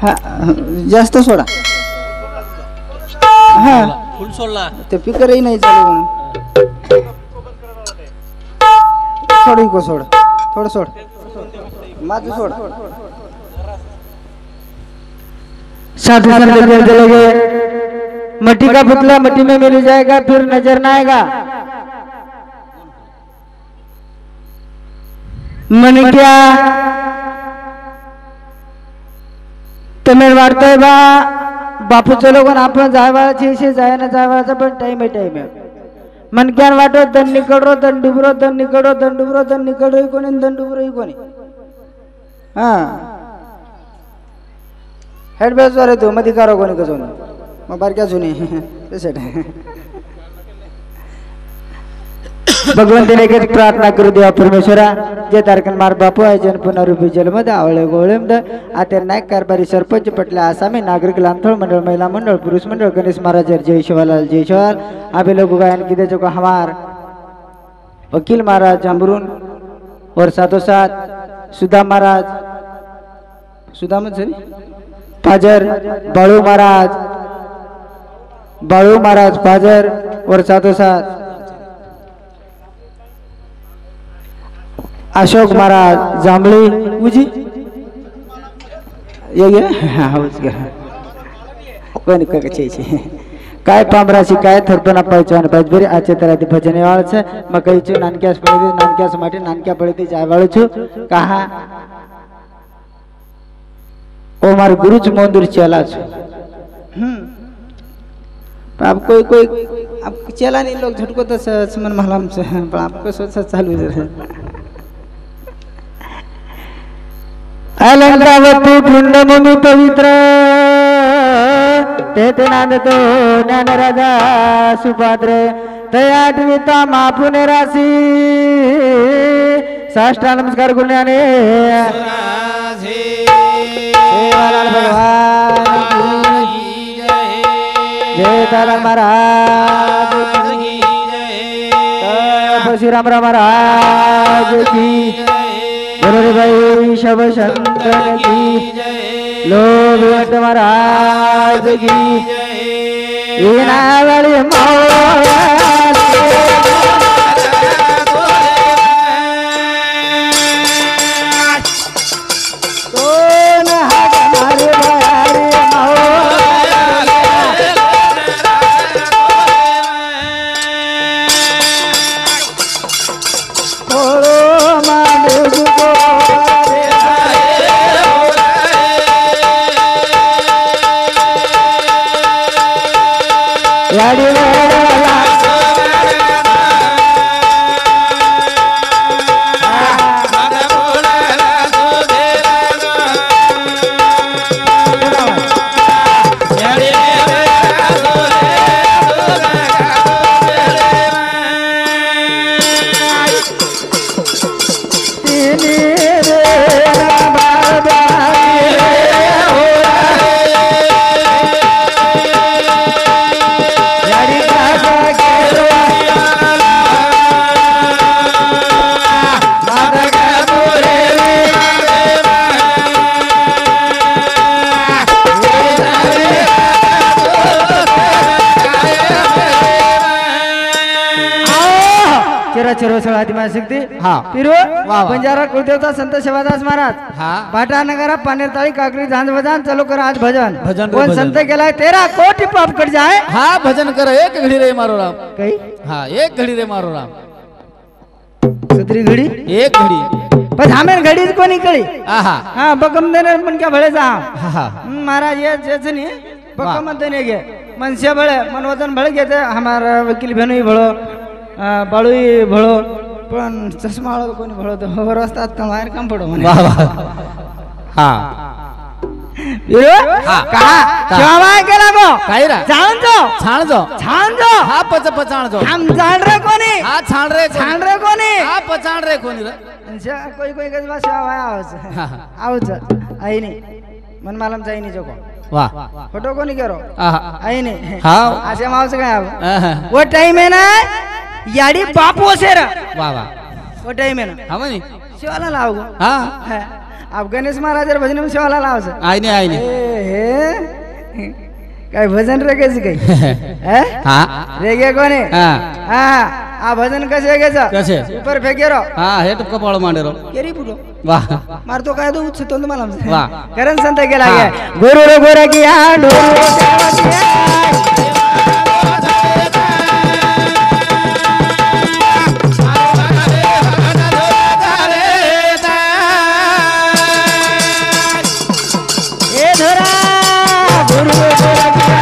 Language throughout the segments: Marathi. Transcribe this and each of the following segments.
हा जास्त सोडा हा फुल सोडला ते पिकरही नाही चालू म्हणून सोड इको सोड थोडं सोड माझं सोड साधु संत चलोगे मट्टी का पुतला मट्टी में मिल जाएगा फिर नजर ना आएगा मन क्या तुम्हें वाटतंय बा बापूचं लोक आपण जायवाळाची जाय ना जायवाळाचा पण टाइम आहे मन क्या वाटो दन निकडो दन डुबरो दन निकडो दन डुबरो दन निकडो कोणी दन डुबरो कोणी हा हेड बेस वाले तू मधी करो कोणी कसं मग बारक्या जुनी तसेट भगवंताने एकच प्रार्थना करू देवा परमेश्वरा जे तारकन मार बापू आहे जन पुनरुपी जलमध्ये आवळे गोळेमद आते नायक कारभारी सरपंच पटले आसामी नागरिक लांथोळ मंडळ महिला मंडळ पुरुष मंडळ गणेश महाराज जय शिवालाल जय शिवाल आबे लोग गायन की दे जो हमार वकील महाराज जांबरून और साथों साथ सुधा महाराज सुधा मत सरी फाजर बाळू महाराज फाजर और साथों साथ अशोक महाराज जांभळी उजी ये गे हाँ उसके कोणी कचे काय पामराशी काय थरपना पाहिजे पाहिजे बरी आजच्या तराती भजन वाळ છે મકઈ છું નાનક્યાસ પડી નાનક્યાસ માટે નાનક્યા પડીથી જાય વાળું છું કहा ओ मार गुरुज मंदिर चला छु अब कोई अब चला नहीं लोग झटको तो मन मालूम से पर आपको सोचा चालू है अलंकावती पुण्यभूमि पवित्र तेथे नांदतो ज्ञान राजा सुपात्र तयाटविता मापुने राशी साष्टांग नमस्कार गुण्याने सेवालाल भगवान की जय तारा महाराज की जय श्री राम महाराज की बोलो भाई शब शंकर की लोग महाराज की वाली बंजारा कुलदेवता संत शिवादास महाराज पाटा नगरा पानेरताळी काकरी झांज भजन चलो कर आज भजन कोण संत गेलाय 13 कोटी पाप कट जाए हाँ भजन कर एक घड़ी रे मारो राम कई हाँ एक घड़ी रे मारो राम सुतरी घड़ी एक घड़ी बस हमें घड़ी को नहीं कड़ी आहा हाँ बकम देने मन क्या भले जा हाँ महाराज ये जैसे नहीं बकम देने के मनसे भले मन वजन भले गए थे हमारा वकील बहनों ही भलो बाळू ही भलो पण चष्मा वाला कोणी भलो तो वर असतात का बाहेर काम पडो म्हणे वाह वाह हाँ कहा केव्हा केला गो काय रा छान जो हाँ पच पचाण जो हम जाण रे कोणी हाँ छाण रे कोणी हाँ पचाण रे कोणी रे कोई गजबा सेवा आवच आई नहीं मन मालूम चाहिए जो को वाह फोटो को नहीं करो आई नहीं हाँ आशा माव से क्या वो टाइम है ना याडी बापू से रा वाह वाह वो टाइम है ना हम नहीं शिवाला लाओ हाँ आप गणेश महाराज भजन में सेवाला लावस आई नाही हे काय भजन रेगायचं काही हा रेगे कोणी हा हा आ भजन कसे घ्यायचं कसे ऊपर फेके रो हा हे टपका पाळ मांडे रो केरी फुलो वाह मारतो काय तो उचतो मला वाह. करण संत गेला गे गुरु रो गोरा किया ढोल रो देवा किया ए धरा गुरु रो गोरा किया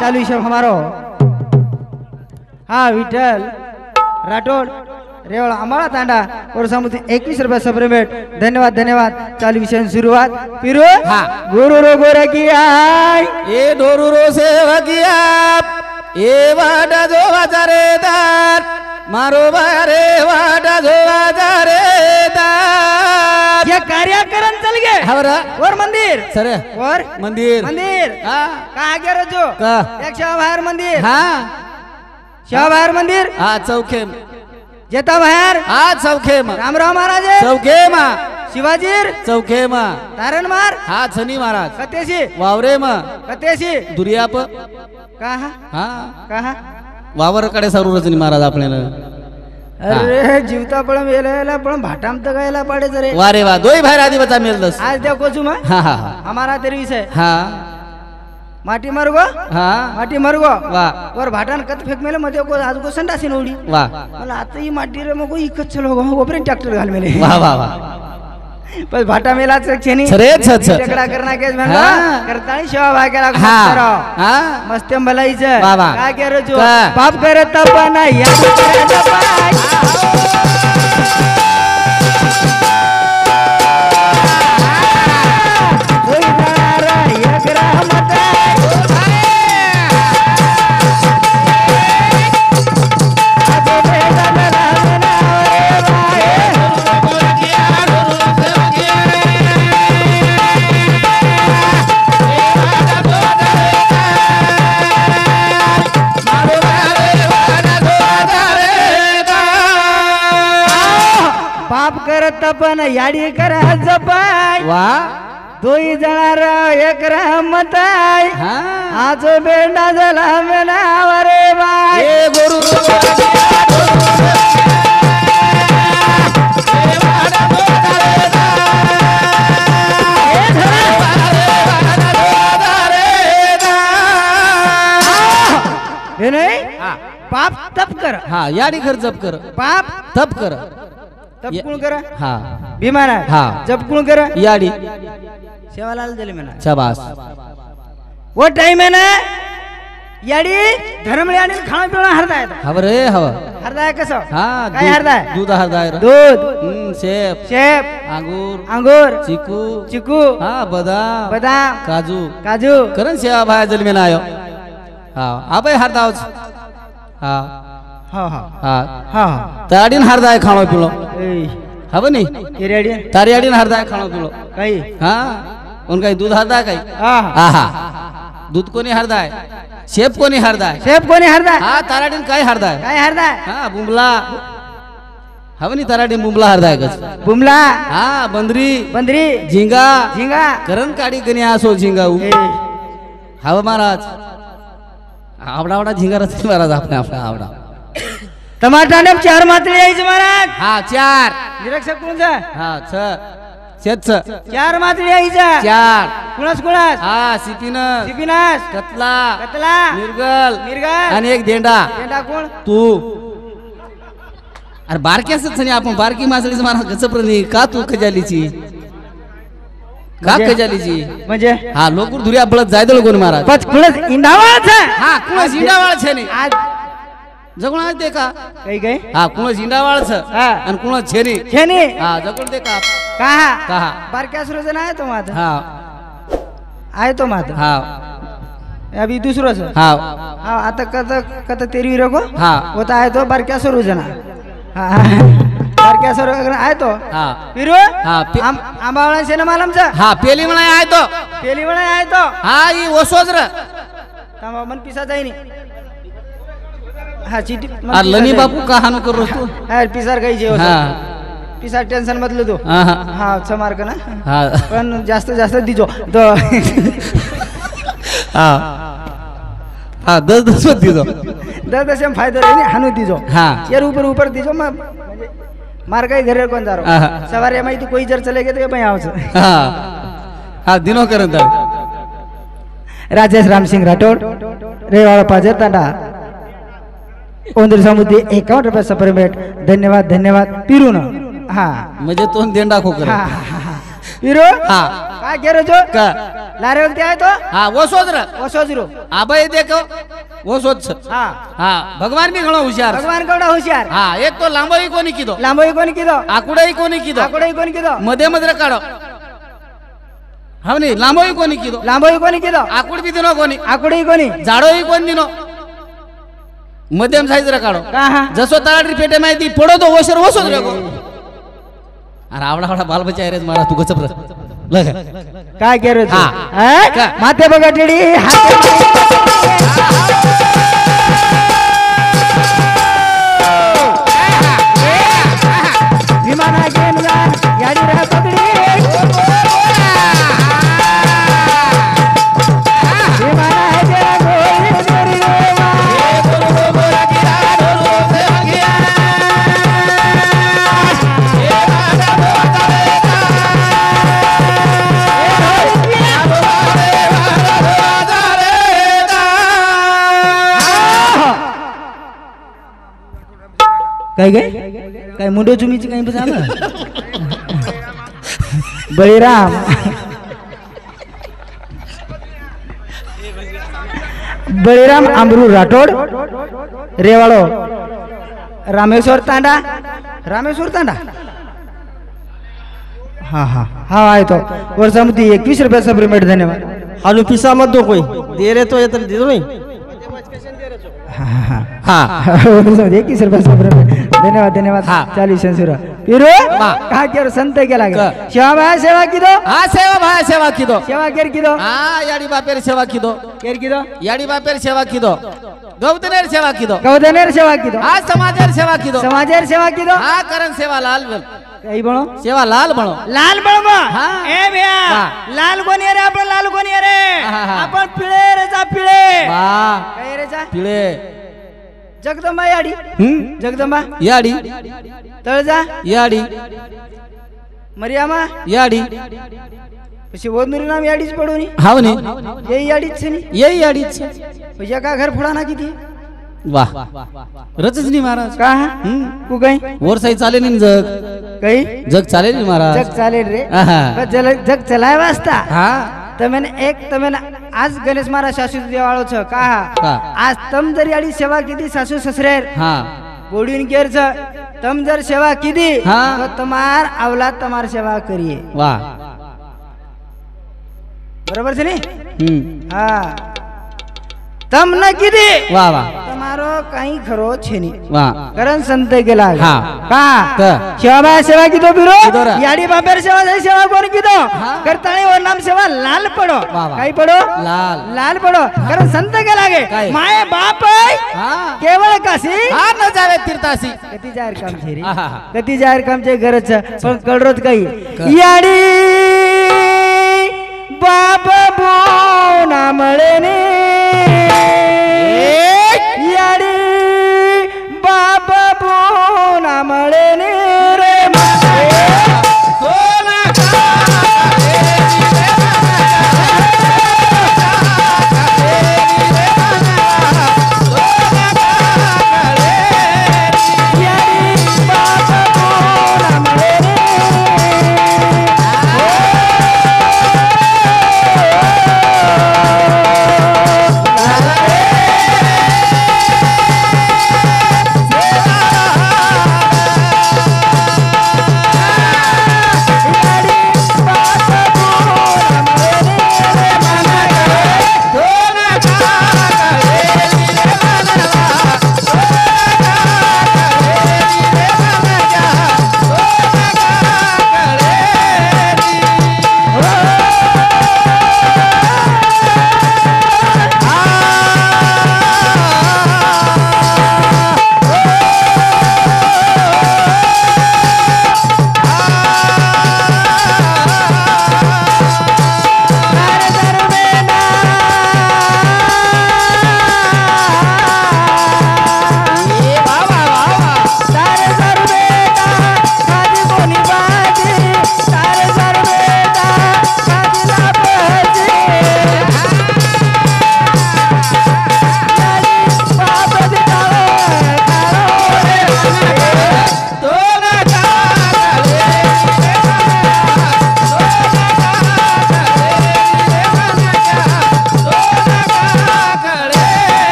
चालू ईश्वर हमारो हाँ विठल राठोड रेवळ आम्हाला तांडा और समुद्र 21 रुपये सप्रेमेट धन्यवाद धन्यवाद चालू विषय सुरुवात फिरू हाँ. गुरु रो गोरा की आय ए डोरू रो सेवकिया ए वाडा जो वाजारेदार मारो बारे वाडा जो वाजारेदार ये कार्यक्रम चल गए हवरा और मंदिर सरे और मंदिर मंदिर हा कहाँ गया रजो का एक शाहबाहर मंदिर हा शाहबाहर मंदिर हा चौखे जेता बाहेर हा चौखे मा रामराव महाराज चौखे मा शिवाजीर चौखे मा तारण मार हा छनी महाराज कतेशी वावरे मा कतेशी दुर्याप कहा हा कहा वावर कडे सारू रजनी महाराज आपल्याला अरे जीवता पण वेळेला पण भाटाम तर गायला पाडे जरे वारे वा दोई बाहेर आधी बचा मेल दस आज देव कोचू मा हा हा हमारा तेरी विषय हा माटी मरगो हा माटी मरगो वा और भाटान कत फेक मेले मध्ये को आज को संडासी नोडी वा मला आता ही माटी रे मग इकत चलो गो ओपरे ट्रॅक्टर घाल मेले वा वा वा पण भाटा मेला छेनी छरे छ छ टेकडा करना केस म्हणला हा. करताळी शेवा भाग्याला हा करो हा मस्त भलाईचं वा वा. काय केरो जो का? पाप करत पण या करत पाय होई जाणार एक रहमत आजो बेदन रामना रे पाप करत पण याडी कर जपाय वा दोई जणार एक रहमत आहे हा आज बेंडा झाला मेनावरे बाय ए गुरु हे नाही हा पाप तप कर हा याडी घर जप कर पाप तप कर तप कुण कर हा भीमान आहे हा. जप कुण कर याडी सेवालाल दिले म्हणा शाबास वो टाइम है ना याडी धर्मळे आणि खाणं पिणं हरदा येत हव रे हव हरदा कसं हा काय हरदा दूध हरदाय रे दूध सेब शेप अंगूर अंगूर चिकू चिकू हा बदाम बदाम काजू काजू करण सेवा भाया जलमे ना आयो हा आबे हरदावच हा हा हा हा हा ताडीन हरदाय खाणो पिलो ए हव नी केरेडी तारी आडीन हरदाय खाणो पिलो काही हा उन काही दूध हरदाय काही हा हा हा दूध कोणी हरदाय शेप कोणी हरदाय शेप कोणी हरदा हा ताराडीन काय हरदाय काय हरदा हा बुंबला हवनी ताराडीन बुंबला हरदाय कस बुमला हा बंदरी बंदरी झिंगा झिंगा करण काडी कनी असो झिंगा ए, हव महाराज आवडा आवडा झिंगा रचते महाराज आपल्या आपल्या आवडा टमाटाने 4 मात्रे यायचं महाराज हा चार निरीक्षक कोणचा हा छ शेत छ 4 मात्रे यायचा चार कुणास कुणास हा सिपीन सिपिनास कतला कतला मिरगल मिरगल आणि एक देंडा पेंडा कोण तू अरे बारकी असत नाही आपण बारकी मासळीच मारा कसं प्रणी का तू खजालीची का म्हणजे? खजालीची म्हणजे हा लोक धुऱ्या बळत जायदळ कोण महाराज बस कुणास इंडावाचा हा कुणा जिंडावाळ छे नाही आज जगून आहे ते का काही काही हा कुणा जिंडावाळ छ हा. आणि कुणा छेनी छेनी हा जगून ते का कहा कहा बारक्या सुरजन आहे तो मात हा आहे तो मात हा अभी दुसरोच हा हा आता कत कत तेरवी रगो हा होता आहे तो बारक्या सुरजन हा सारख्या सर आहे तो हा पिरू हा आंबावळा शे ना मालमचा हा पेली म्हणा आहे तो पेली वळा आहे तो हा ही ओसोज र थांबा मन पिसा जाईनी हा चिठी लनी बापू का हानू करू तू हा पिसार काही जेव हा पिसा टेन्शन मधलं तू हा हा मार्क ना हा पण जास्त जास्त दिजो तो हा हा 10 मत दिजो 10 फायदा रही हानू दिजो हा यार ऊपर ऊपर दिजो मार काही घरे कोण जारो सवारे माहिती कोई जर चले गए तो ये आवच हा हा दिनो करत राजेश राम सिंह राठौड़ रेवाड़ा पाजर तांडा ओंदर समुद्री 51 रुपये सप्रेमेट धन्यवाद धन्यवाद पिरू ना हा म्हणजे तो देंडा खोकर पिरू हा काय केरो जो का लारे वक्ती आहे तो हा ओसोज र ओसोजरो आबे देखो ओसोज हा हा भगवान भी घणो होशियार भगवान कवडा होशियार हा एक तो लांबोई कोणी किदो लांबोई कोणी किदो आकुडाई कोणी किदो आकोडई कोणी किदो मध्ये मध्ये काढो हावनी लांबोई कोणी किदो लांबोई कोणी किदो आकुड बी दिनो कोणी आकोडई कोणी जाडोई कोण दिनो मध्यम साईज रा काढो का हा जसो ताळाडी पेटे माहिती पडो तो ओशर ओसोज रे अरे आवडा आवडा बाल बच्चा रे मारा तू गचप लग काय केरो हा. हा माथे बघा टेडी विमान घेऊन गाडी रा पकडी काय काय मुंडो चुमीची काही पण बळीराम बळीराम अमरू राठोड रेवाड़ो रामेश्वर तांडा हाँ हाँ हाँ आए तो वर्षामुदी 21 रुपये सप्लीमेंट धन्यवाद आलू पिसा मत दो कोई दे रहे तो ये तो दे दो नहीं हा 21 रुपये सप्लीमेंट धन्यवाद धन्यवाद हाँ. 40 संसुरा पिरो कहा केर संत केला गे सेवा भाई सेवा की दो हा सेवा भाई सेवा किदो सेवा केर की दो हा याडी बापेर सेवा किदो केर की दो याडी बापेर सेवा किदो गौतनेर सेवा किदो गौदनेर सेवा की दो हा समाजेर सेवा किदो समाजेर सेवा की दो हा करण सेवा लाल बन कई बणो सेवा लाल बनो लाल बळमा हाँ. ए भैया हाँ. लाल कोणी रे आपण लाल कोणी रे हाँ, हाँ. आपण पिळे रे जा पिळे वा काय रे जा पिळे जगदंबा याडी जगदंबा याडी तळजा याडी मरियामा याडी પછી ઓદનુરી નામ યાડી જ પડોની हावनी ये याडी જ છે ની यही याडीच પછી का घर फुडा नाखी थी वाह रचनी महाराज का तू काही वर साई चाले नहीं जग काही जग चाले नहीं महाराज जग चालेल रे आहा. जग चलाय वास्ता हा તમે आज गणेश महाराज सासू देवाळो छ का आज तम जर याडी सेवा किती सासू ससरेर हा गोडीन केर छ तम जर सेवा किती हाँ. तो तमार औलाद तमार सेवा करिए वाह बरोबर છે ને હા तम न किती वाह वाह તમારો કઈ ખરો છે ની वाह करण संत गेला हाँ. का का? सेवा सेवा की दो बिरो किदो रा? याडी बापेर सेवा जाय सेवा कोण की दो करताणी और नाम सेवा लाल पडो वाह, वाह. काही पडो लाल. लाल पडो कारण संत गेला गे काय? माय बाप आहे हा केवळ काशी हा न जावे तीर्थासी कधी जाहीर काम छे रे आहा. कधी जाहीर काम छे गरज पण कळरोत काही याडी बाप बोना मळे ने याडी बाप बोना मळे ने रे याडी बाप बोना मळे ने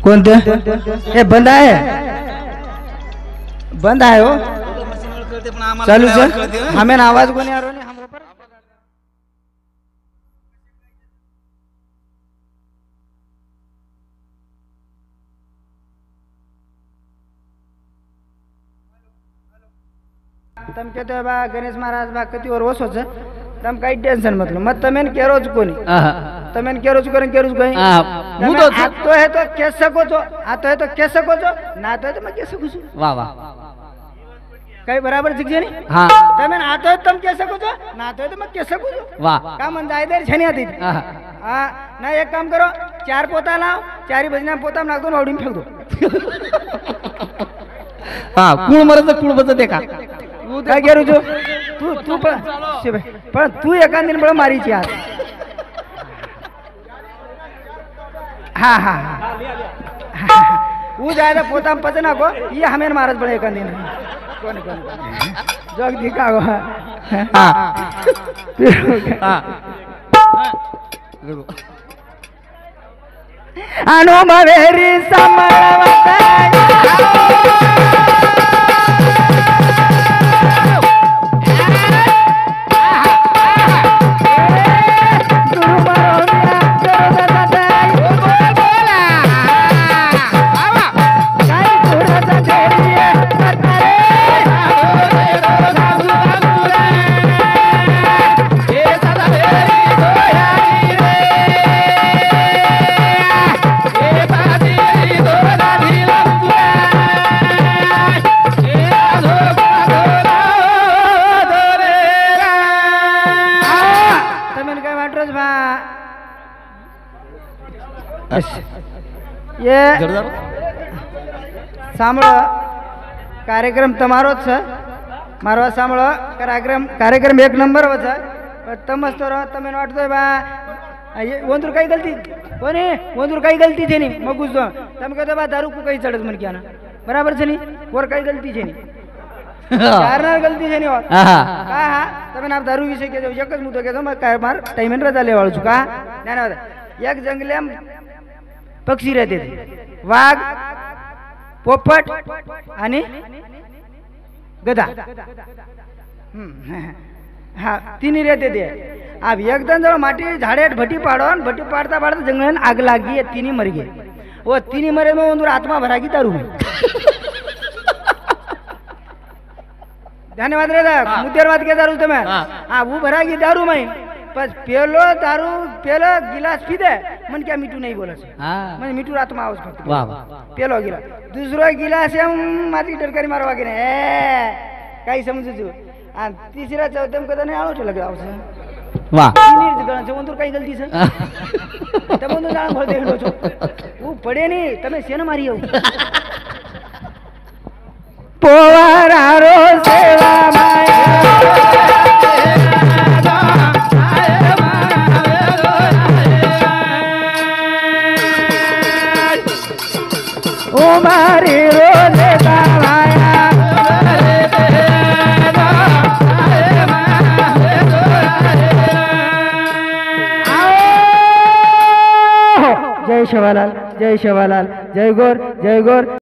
कोणतं हे बंद आहे बंद आहे हो चालू सर हमें आवाज कोणी आ रहा है हम ऊपर तम कहते हो बा गणेश महाराज बा कति और वो सोच तम कई टेंशन मतलब मत तमेन केरोज कोनी तमेन केरोज करें केरोज कोई હું તો आतो है तो कह सको तो आतो है तो कह सको तो ना तो है तो मैं कह सकूं છું વાહ વાહ कई बराबर शिक्षे नहीं હા तमेन आतो है तुम कह सको तो ना तो है तो मैं कह सकूं છું વાહ का मन जाए देर छनी आती हाँ ना एक काम करो 4 पोता लाओ 4 भजना पोता नाख दो वावडी में फेंक दो હા કુળ મરે તો કુળ બચે દેખા काय करू तू पण तू एका दिन बळ मारीची आज हा हा हा वो जाए तो पोता में पचे ना को ये हमें महाराज बड़े एका दिन कौन जोग दिखा गो હા હા अनुभवेरी समळवता ये सांभळो कार्यक्रम तमारो छ मारो सांभळो कार्यक्रम एक नंबर हो छ पण तमस तो तमेन वाटतोय बा ये वंदुर काही गलती कोणी वंदुर काही गलती छे नी मगुज दो तम कहतो बा दारू को काही चढत मन क्या ना बराबर छे नी और काही गलती छे नी चारनार गलती छे नी और का हा तमेन आप दारू विषय के जो एकच मुद्दो के मैं काय मार टाइमन रजा लेवाळू छु का ज्ञान एक जंगलेम पक्षी रहते थे वाघ पोपट आणि गधा हाँ तीन रहते थे अब एकदम जब माटी झाड़े भट्टी पाड़ो भट्टी पाड़ता पाड़ता जंगल में आग लगी है तीन मर गए वो तीन मरे में उधर आत्मा भरा की दारू में धन्यवाद रे मुद्देर बात के दारू तुम्हें हाँ वो भरा की दारू में बस पेलो दारू पेलो गिलास पी दे मन क्या मीठू नहीं बोला मन मीठू रात में आवस फक्त વાહ વાહ पेलो गिलास दूसरो गिलास हम माती टरकारी मारवा के ने काही समजू छु आणि तिसरा चौथम कदा नाही आलो लगे आवस વાહ तीन गण छ वंदुर काही गलती छ तब वंदुर जाण भर देखलो છો वो पड़े नहीं तमे सेन मारी आऊ पोवारारो सेवा माया ओ मारी रोले दावाया जय शिवालाल जय शिवालाल जय गौर